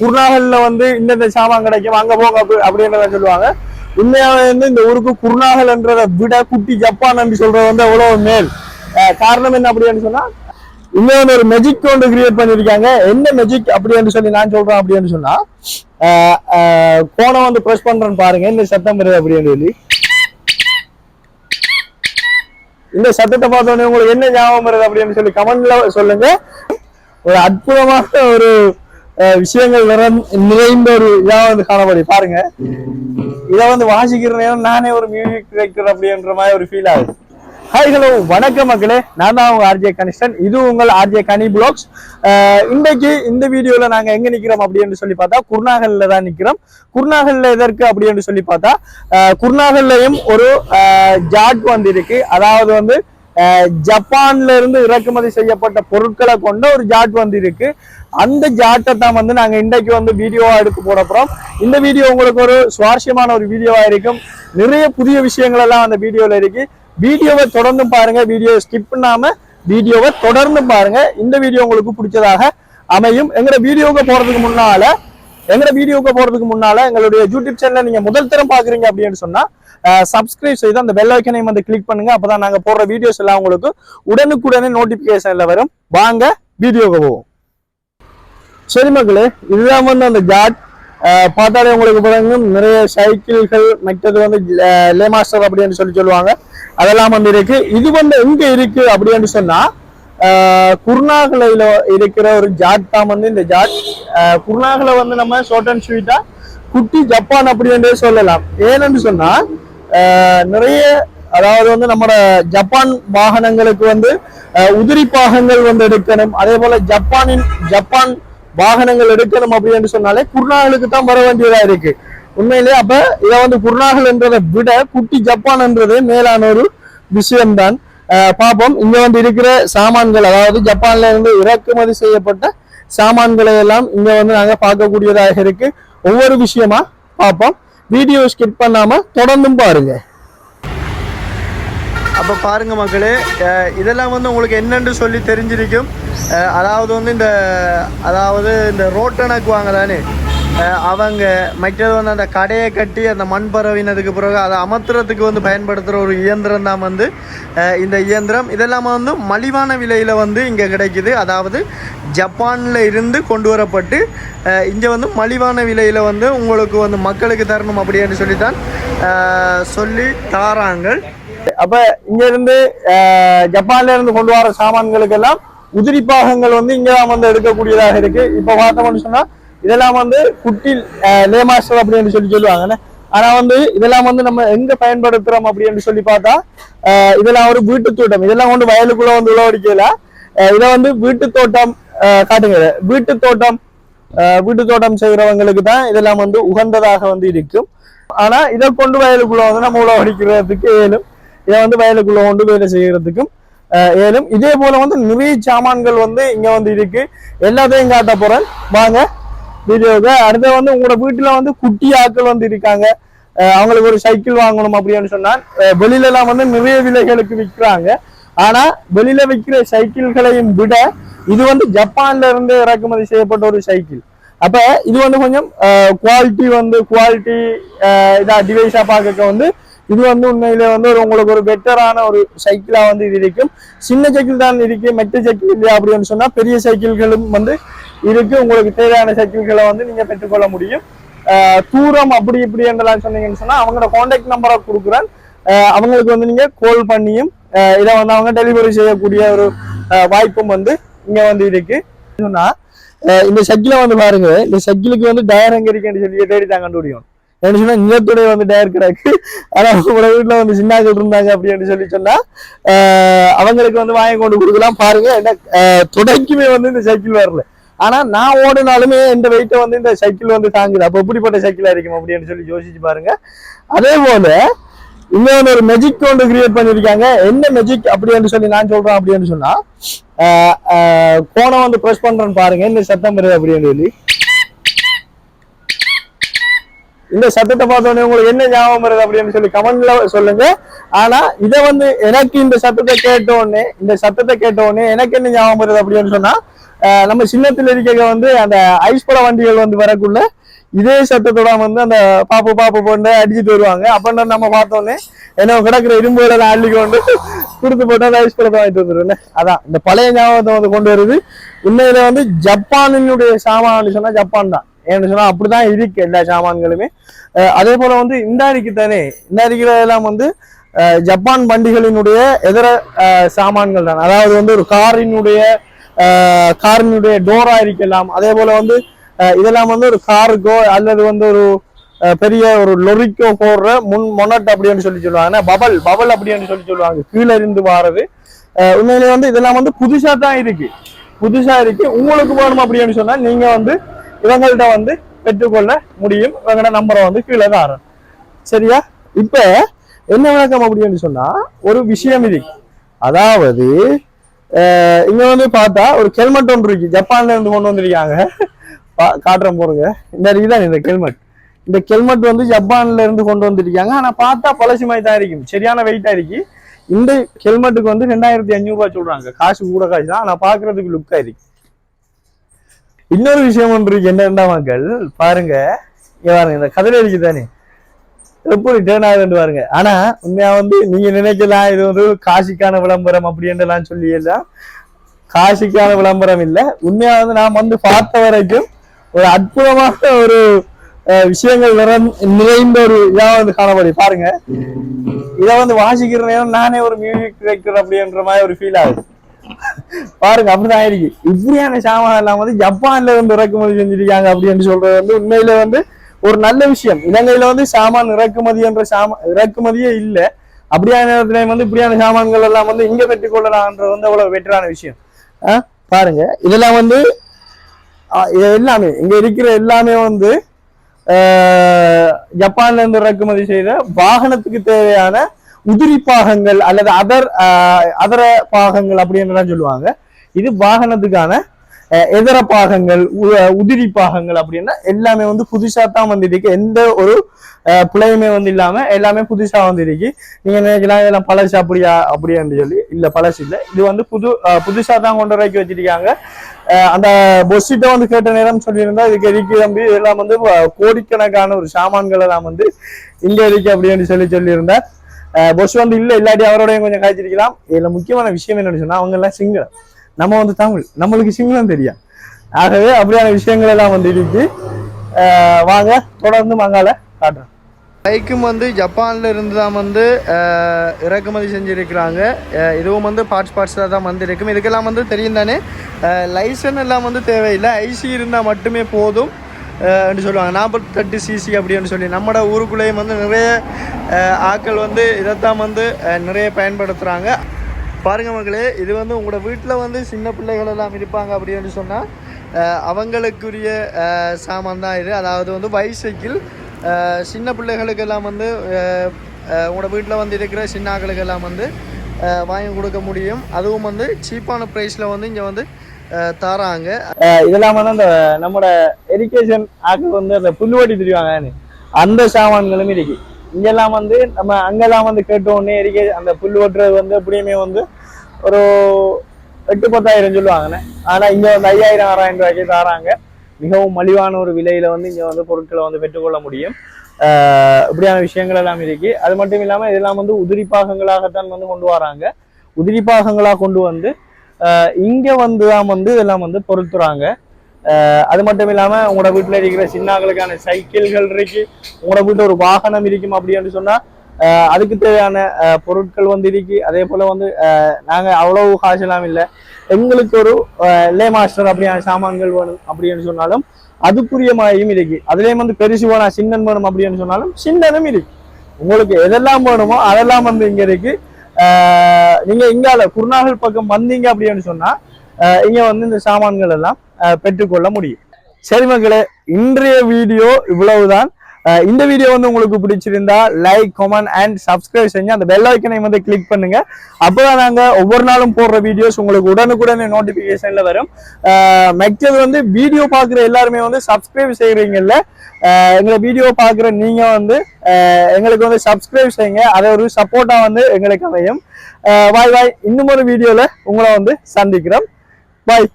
குருநாகல்ல வந்து இந்த சாமான் கிடைக்கும் அங்க போங்க அப்படின்றத சொல்லுவாங்க. உண்மையாவே வந்து இந்த ஊருக்கு குருநாகல் என்றதை விட குட்டி ஜப்பான் என்று சொல்றது வந்து எவ்வளவு மேல். காரணம் என்ன அப்படின்னு சொன்னா இன்னொன்று ஒரு மெஜிக் ஒன்று கிரியேட் பண்ணிருக்காங்க. என்ன மெஜிக் அப்படின்னு சொல்லி நான் சொல்றேன் அப்படின்னு சொன்னா கோணம் வந்து ப்ரெஸ் பண்றேன்னு பாருங்க. இந்த சத்தம் வருது அப்படின்னு சொல்லி இந்த சத்தத்தை பார்த்தோன்னே உங்களுக்கு என்ன ஞாபகம் வருது அப்படின்னு சொல்லி கமெண்ட்ல சொல்லுங்க. ஒரு அற்புதமான ஒரு விஷயங்கள் நிறைந்த ஒரு இதா வந்து காணப்படி பாருங்க. இதை வந்து வாசிக்கிற நேரம் நானே ஒரு மியூசிக் டைரக்டர் அப்படின்ற மாதிரி ஒரு ஃபீல் ஆகுது. ஹாய் ஹலோ வணக்கம் மக்களே, நான் தான் உங்க ஆர்ஜே கனிஷ்டன். இது உங்கள் ஆர்ஜே கனி பிளாக்ஸ். இன்றைக்கு இந்த வீடியோல நாங்க எங்க நிக்கிறோம் அப்படின்னு சொல்லி பார்த்தா குருநாகல்ல தான் நிக்கிறோம். குருநாகல்ல எதற்கு அப்படின்னு சொல்லி பார்த்தா குருநாகல்லையும் ஒரு ஜாட் வந்து இருக்கு. அதாவது வந்து ஜப்பான்ல இருந்து இறக்குமதி செய்யப்பட்ட பொருட்களை கொண்ட ஒரு ஜாட் வந்து இருக்கு. அந்த ஜாட்டை தான் வந்து நாங்க இன்றைக்கு வந்து வீடியோவா எடுக்க போறோம். இந்த வீடியோ உங்களுக்கு ஒரு சுவாரஸ்யமான ஒரு வீடியோவா இருக்கும். நிறைய புதிய விஷயங்கள் எல்லாம் அந்த வீடியோல இருக்கு. வீடியோவை தொடர்ந்து பாருங்க, வீடியோ ஸ்கிப் பண்ணாம வீடியோவை தொடர்ந்து பாருங்க. இந்த வீடியோ உங்களுக்கு பிடிச்சதாக அமையும். எங்களோட வீடியோவுக்கு போறதுக்கு முன்னால எங்களுடைய யூடியூப் சேனலை நீங்க முதல் தரம் பாக்குறீங்க அப்படின்னு சொன்னா சப்ஸ்கிரைப் செய்து அந்த பெல் ஐக்கனையும் வந்து கிளிக் பண்ணுங்க. அப்பதான் நாங்க போடுற வீடியோஸ் எல்லாம் உங்களுக்கு உடனுக்குடனே நோட்டிபிகேஷன்ல வரும். வாங்க வீடியோக்கு போவோம். சரி மக்களே, இதுதான் வந்து அந்த ஜாட். பார்த்தாலே உங்களுக்கு பாருங்க நிறைய சைக்கிள்கள், மற்றது வந்து லே மாஸ்டர் அப்படின்னு சொல்லுவாங்க, அதெல்லாம் வந்து இருக்கு. இது வந்து எங்க இருக்கு அப்படின்னு சொன்னா குருநாகலையில இருக்கிற ஒரு ஜாட் தான் வந்து இந்த ஜாட். குருநாகலை வந்து நம்ம ஷார்ட் அண்ட் ஸ்வீட்டா குட்டி ஜப்பான் அப்படின்றே சொல்லலாம். ஏன்னு சொன்னா நிறைய அதாவது வந்து நம்மளோட ஜப்பான் வாகனங்களுக்கு வந்து உதிரி பாகங்கள் வந்து எடுக்கணும். அதே போல ஜப்பான் வாகனங்கள் எடுக்கணும் அப்படின்னு சொன்னாலே குருநாகலுக்கு தான் வர வேண்டியதா இருக்கு உண்மையிலே. அப்ப இதை வந்து குருநாகல் என்றதை விட குட்டி ஜப்பான் என்றது மேலான ஒரு விஷயம்தான். பாப்போம் இங்க வந்து இருக்கிற சாமான்கள், அதாவது ஜப்பான்ல இருந்து இறக்குமதி செய்யப்பட்ட சாமான்களை எல்லாம் இங்க வந்து நாங்க பார்க்கக்கூடியதாக இருக்கு. ஒவ்வொரு விஷயமா பார்ப்போம். வீடியோ ஸ்கிப் பண்ணாம தொடர்ந்தும் பாருங்க. அப்போ பாருங்க மக்களே, இதெல்லாம் வந்து உங்களுக்கு என்னன்னு சொல்லி தெரிஞ்சிருக்கும். அதாவது வந்து இந்த ரோட்டனுக்குவாங்க தானே அவங்க, மற்றது வந்து அந்த கடையை கட்டி அந்த மண் பரவினதுக்கு பிறகு அதை அமர்த்துறதுக்கு வந்து பயன்படுத்துகிற ஒரு இயந்திரம் தான் வந்து இந்த இயந்திரம். இதெல்லாம் வந்து மலிவான விலையில் வந்து இங்கே கிடைக்குது. அதாவது ஜப்பானில் இருந்து கொண்டு வரப்பட்டு இங்கே வந்து மலிவான விலையில் வந்து உங்களுக்கு வந்து மக்களுக்கு தரணும் அப்படின்னு சொல்லித்தான் சொல்லி தாராங்க. அப்ப இங்க இருந்து ஜப்பான்ல இருந்து கொண்டு வர சாமான்களுக்கு எல்லாம் உதிரி பாகங்கள் வந்து இங்கதான் வந்து எடுக்கக்கூடியதாக இருக்கு. இப்ப பார்த்தோம்னு சொன்னா இதெல்லாம் வந்து குட்டி லே மாஸ்டர் அப்படின்னு சொல்லுவாங்க. ஆனா வந்து இதெல்லாம் வந்து நம்ம எங்க பயன்படுத்துறோம் அப்படின்னு சொல்லி பார்த்தா இதெல்லாம் ஒரு வீட்டு தோட்டம். இதெல்லாம் வந்து வயலுக்குள்ள வந்து உழவடிக்கல. இதை வந்து வீட்டு தோட்டம் காட்டுங்க. வீட்டு தோட்டம் செய்யறவங்களுக்கு தான் இதெல்லாம் வந்து உகந்ததாக வந்து இருக்கும். ஆனா இதை கொண்டு வயலுக்குள்ள வந்து நம்ம உழவடிக்கிறதுக்கு ஏலும், இதை வந்து வயலுக்குள்ள கொண்டு வேலை செய்யறதுக்கும் ஏலும். இதே போல வந்து நிறைய சாமான்கள் வந்து இங்க வந்து இருக்கு. எல்லாத்தையும் காட்ட போறேன் வாங்க வீடியோவுக்கு. அடுத்த வந்து உங்களோட வீட்டுல வந்து குட்டி ஆட்கள் வந்து இருக்காங்க, அவங்களுக்கு ஒரு சைக்கிள் வாங்கணும் அப்படின்னு சொன்னா வெளியில எல்லாம் வந்து நிறைய விலைகளுக்கு விற்கிறாங்க. ஆனா வெளியில விற்கிற சைக்கிள்களையும் விட இது வந்து ஜப்பான்ல இருந்து இறக்குமதி செய்யப்பட்ட ஒரு சைக்கிள். அப்ப இது வந்து கொஞ்சம் குவாலிட்டி இதா டிவைஸா பார்க்க வந்து இது வந்து உண்மையிலே வந்து உங்களுக்கு ஒரு பெட்டரான ஒரு சைக்கிளா வந்து இது இருக்கும். சின்ன சைக்கிள் தான் இருக்கு, மற்ற சைக்கிள் இல்லையா அப்படின்னு சொன்னா பெரிய சைக்கிள்களும் வந்து இருக்கு. உங்களுக்கு தேவையான சைக்கிள்களை வந்து நீங்க பெற்றுக்கொள்ள முடியும். தூரம் அப்படி இப்படி என்றெல்லாம் சொன்னீங்கன்னு சொன்னா அவங்களோட கான்டாக்ட் நம்பரை கொடுக்குறேன். அவங்களுக்கு வந்து நீங்க கால் பண்ணியும் இதை வந்து அவங்க டெலிவரி செய்யக்கூடிய ஒரு வாய்ப்பும் வந்து இங்க வந்து இருக்கு. சொன்னா இந்த சைக்கிளை வந்து பாருங்க, இந்த சைக்கிளுக்கு வந்து டயர் எங்க இருக்குன்னு சொல்லி தேடி தான் கண்டுபிடிக்கும். என்ன சொன்னா இங்கத்துடைய வந்து டயர் கிடக்கு. ஆனா உங்களோட வீட்டுல வந்து சின்னாக்கள் இருந்தாங்க அப்படின்னு சொல்லி சொன்னா அவங்களுக்கு வந்து வாங்கி கொண்டு கொடுக்கலாம். பாருங்க என்ன துடைக்குமே வந்து இந்த சைக்கிள் வரல. ஆனா நான் ஓடினாலுமே இந்த வெயிட்டை வந்து இந்த சைக்கிள் வந்து தாங்குது. அப்ப எப்படிப்பட்ட சைக்கிளா இருக்கும் அப்படின்னு சொல்லி யோசிச்சு பாருங்க. அதே போல இங்க வந்து ஒரு மெஜிக் ஒன்று கிரியேட் பண்ணிருக்காங்க. என்ன மெஜிக் அப்படின்னு சொல்லி நான் சொல்றேன் அப்படின்னு சொன்னா கோணம் வந்து ப்ரெஸ் பண்றேன்னு பாருங்க. இந்த சத்தம் வருது அப்படின்னு சொல்லி இந்த சத்தத்தை பார்த்தோன்னே உங்களுக்கு என்ன ஞாபகம் வருது அப்படின்னு சொல்லி கமெண்ட்ல சொல்லுங்க. ஆனா இதை வந்து எனக்கு இந்த சத்தத்தை கேட்ட உடனே எனக்கு என்ன ஞாபகம் வருது அப்படின்னு சொன்னா நம்ம சின்னத்துல இருக்க வந்து அந்த ஐஸ் பட வண்டிகள் வந்து வரக்குள்ள இதே சத்தத்தோட வந்து அந்த பாப்பு போட்டு அடிச்சுட்டு வருவாங்க. அப்ப நம்ம பார்த்தோன்னே என்ன கிடக்குற இரும்புகளை அள்ளிக்கு கொண்டு கொடுத்து போட்டு அந்த ஐஸ் படத்தை வாங்கிட்டு வந்துருவேன். அதான் இந்த பழைய ஞாபகத்தை வந்து கொண்டு வருது. உண்மையில வந்து ஜப்பானினுடைய சாமான் சொன்னா ஜப்பான் தான். ஏன்னு சொன்னா அப்படிதான் இருக்கு எல்லா சாமான்களுமே. அதே போல வந்து இந்தாரிக்கிற எல்லாம் வந்து ஜப்பான் வண்டிகளினுடைய எதிர சாமான்கள் தான். அதாவது வந்து ஒரு காரினுடைய டோரா இருக்கலாம். அதே போல வந்து இதெல்லாம் வந்து ஒரு காருக்கோ அல்லது வந்து ஒரு பெரிய ஒரு லொரிக்கோ போடுற மொனட் அப்படின்னு சொல்லுவாங்க. பபல் அப்படின்னு சொல்லுவாங்க. கீழே இருந்து வாரது. உண்மையிலேயே வந்து இதெல்லாம் வந்து புதுசா இருக்கு. உங்களுக்கு வேணும் அப்படின்னு சொன்னா நீங்க வந்து இவங்கள்ட்ட வந்து பெற்றுக்கொள்ள முடியும். இவங்களோட நம்பரை வந்து கீழே தான். சரியா? இப்ப என்ன விளக்கம் அப்படின்னு சொன்னா ஒரு விஷயம் இருக்கு. அதாவது இங்க வந்து பார்த்தா ஒரு ஹெல்மெட் ஒன்று இருக்கு. ஜப்பான்ல இருந்து கொண்டு வந்திருக்காங்க. காட்டுறேன் போறங்க. இந்த ஹெல்மெட் வந்து ஜப்பான்ல இருந்து கொண்டு வந்திருக்காங்க. ஆனா பார்த்தா பழசு மாதிரி தான் இருக்கும். சரியான வெயிட்டா இருக்கு. இந்த ஹெல்மெட்டுக்கு வந்து 2500 ரூபாய் சொல்றாங்க. காசு கூட காசு தான். ஆனா பாக்குறதுக்கு லுக்கா இருக்கு. இன்னொரு விஷயம் ஒன்று இருக்கு. என்னென்ன மக்கள் பாருங்க, இந்த கதிரை இருக்குதானே எப்படி டேர்ன் ஆகுதுன்னு பாருங்க. ஆனா உண்மையா வந்து நீங்க நினைக்கலாம் இது வந்து காசிக்கான விளம்பரம் அப்படின்லாம் சொல்லி எல்லாம் காசிக்கான விளம்பரம் இல்லை. உண்மையா வந்து நான் வந்து பார்த்த வரைக்கும் ஒரு அற்புதமான ஒரு விஷயங்கள் நிறைந்த ஒரு இதா வந்து காணப்படி. பாருங்க, இதை வந்து வாசிக்கிற நேரம் நானே ஒரு மியூசிக் டைரக்டர் அப்படின்ற மாதிரி ஒரு ஃபீல் ஆகுது. பாருங்க, அப்படிதான் இருக்கு. இப்படியான சாமான் எல்லாம் வந்து ஜப்பான்ல இருந்து இறக்குமதி செஞ்சிருக்காங்க அப்படின்னு சொல்றது வந்து உண்மையில வந்து ஒரு நல்ல விஷயம். இலங்கையில வந்து சாமான் இறக்குமதியே இல்லை. அப்படியான நேரத்துல வந்து இப்படியான சாமான்கள் எல்லாம் வந்து இங்க பெற்றுக்கொள்ளலாம்ன்றது வந்து அவ்வளவு வெற்றான விஷயம். பாருங்க, இதெல்லாம் வந்து எல்லாமே இங்க இருக்கிற எல்லாமே வந்து ஜப்பான்ல இருந்து இறக்குமதி செய்த வாகனத்துக்கு தேவையான உதிரி பாகங்கள் அல்லது அதர பாகங்கள் அப்படின்னு சொல்லுவாங்க. இது வாகனத்துக்கான எதிர பாகங்கள், உதிரி பாகங்கள் அப்படின்னா எல்லாமே வந்து புதுசா தான் வந்துருக்கு. எந்த ஒரு பிள்ளையுமே வந்து இல்லாம எல்லாமே புதுசா வந்துருக்கு. நீங்க நினைக்கலாம் இதெல்லாம் பழசு அப்படின்னு சொல்லி. இல்ல, பழசு இல்லை. இது வந்து புதுசா தான் கொண்டு வரைக்கி வச்சிருக்காங்க. அந்த பொஸ்ஸிட்ட வந்து கேட்ட நேரம் சொல்லியிருந்தா இதுக்கு எரிக்கை தம்பி இதெல்லாம் வந்து கோடிக்கணக்கான ஒரு சாமான்கள் எல்லாம் வந்து இங்க இருக்கு அப்படின்னு சொல்லியிருந்தார். பொஸ் வந்து இல்லாட்டி அவரோடையும் கொஞ்சம் காய்ச்சிருக்கலாம். இதுல முக்கியமான விஷயம் என்னன்னு சொன்னா அவங்க எல்லாம் சிங்களம், நம்ம வந்து தமிழ், நம்மளுக்கு சிங்களம் தெரியும். ஆகவே அப்படியான விஷயங்கள் எல்லாம் வந்து இருக்கு. வாங்க தொடர்ந்து மங்கால காட்டுறேன். பைக்கும் வந்து ஜப்பான்ல இருந்து தான் வந்து இறக்குமதி செஞ்சிருக்கிறாங்க. இதுவும் வந்து பார்ட்ஸாக தான் வந்து இருக்கும். இதுக்கெல்லாம் வந்து தெரியும் தானே, லைசன்ஸ் எல்லாம் வந்து தேவையில்லை. ஐசி இருந்தால் மட்டுமே போதும் அப்படின்னு சொல்லுவாங்க. 48 சிசி அப்படின்னு சொல்லி நம்மளோட ஊருக்குள்ளேயும் வந்து நிறைய ஆட்கள் வந்து இதைத்தான் வந்து நிறைய பயன்படுத்துகிறாங்க. பாருங்க மக்களே, இது வந்து உங்களோட வீட்டில் வந்து சின்ன பிள்ளைகள் எல்லாம் இருப்பாங்க அப்படின்னு சொன்னால் அவங்களுக்குரிய சாமான் தான் இது. அதாவது வந்து பைசைக்கிள் சின்ன பிள்ளைகளுக்கெல்லாம் வந்து உங்களோட வீட்டில் வந்து இருக்கிற சின்ன ஆக்களுக்கெல்லாம் வந்து வாங்கி கொடுக்க முடியும். அதுவும் வந்து சீப்பான ப்ரைஸில் வந்து இங்கே வந்து தராங்க. இதெல்லாம் வந்து அந்த நம்மளோட எஜுகேஷன் ஆக்கள் வந்து அந்த புல்லுவட்டி தெரிவாங்க, அந்த சாமான்களும் இருக்கு. இங்கெல்லாம் வந்து நம்ம அங்கெல்லாம் வந்து கேட்டோடனே அந்த புல் ஓட்டுறது வந்து எப்படியுமே வந்து ஒரு 8-10,000 சொல்லுவாங்கண்ணே. ஆனா இங்க வந்து 5,000-6,000 ரூபாய்க்கு தராங்க. மிகவும் மலிவான ஒரு விலையில வந்து இங்க வந்து பொருட்களை வந்து பெற்றுக்கொள்ள முடியும். இப்படியான விஷயங்கள் எல்லாம் இருக்கு. அது மட்டும் இல்லாம இதெல்லாம் வந்து உதிரி பாகங்களாகத்தான் வந்து கொண்டு வராங்க. உதிரி பாகங்களாக கொண்டு வந்து இங்க வந்து தான் வந்து இதெல்லாம் வந்து பொருத்துறாங்க. அது மட்டும் இல்லாம உங்களோட வீட்டுல இருக்கிற சின்னாக்களுக்கான சைக்கிள்கள் இருக்கு. உங்களோட வீட்டுல ஒரு வாகனம் இருக்கும் அப்படின்னு சொன்னா அதுக்கு தேவையான பொருட்கள் வந்து இருக்கு. அதே போல வந்து நாங்க அவ்வளவு காசெல்லாம் இல்லை, எங்களுக்கு ஒரு லே மாஸ்டர் அப்படியான சாமான்கள் வேணும் அப்படின்னு சொன்னாலும் அதுக்குரிய மாதிரியும் இருக்கு. அதுலயும் வந்து பெருசு வேணும், சின்னன் வேணும் அப்படின்னு சொன்னாலும் சின்னனும் இருக்கு. உங்களுக்கு எதெல்லாம் வேணுமோ அதெல்லாம் வந்து இங்க இருக்கு. நீங்க இங்கால குருநாகல் பக்கம் வந்தீங்க அப்படின்னு சொன்னா இங்க வந்து இந்த சாமான்கள் எல்லாம் பெற்றுக்கொள்ள முடியும். சரி மக்களே, இன்றைய வீடியோ இவ்வளவுதான். இந்த வீடியோ வந்து உங்களுக்கு பிடிச்சிருந்தா லைக் கமெண்ட் அண்ட் சப்ஸ்கிரைப் செஞ்சு அந்த பெல் ஐக்கனை வந்து கிளிக் பண்ணுங்க. அப்பதான் நாங்க ஒவ்வொரு நாளும் போடுற வீடியோஸ் உங்களுக்கு உடனுக்குடனே நோட்டிபிகேஷன்ல வரும். மற்றது வந்து வீடியோ பாக்குற எல்லாருமே வந்து சப்ஸ்கிரைப் செய்யறீங்கல்ல, எங்களை வீடியோ பாக்குற நீங்க வந்து எங்களுக்கு வந்து சப்ஸ்கிரைப் செய்யுங்க. அதை ஒரு சப்போர்ட்டா வந்து எங்களுக்கு அமையும். பாய் பாய். இன்னும் ஒரு வீடியோல உங்களை வந்து சந்திக்கிறோம். பாய்.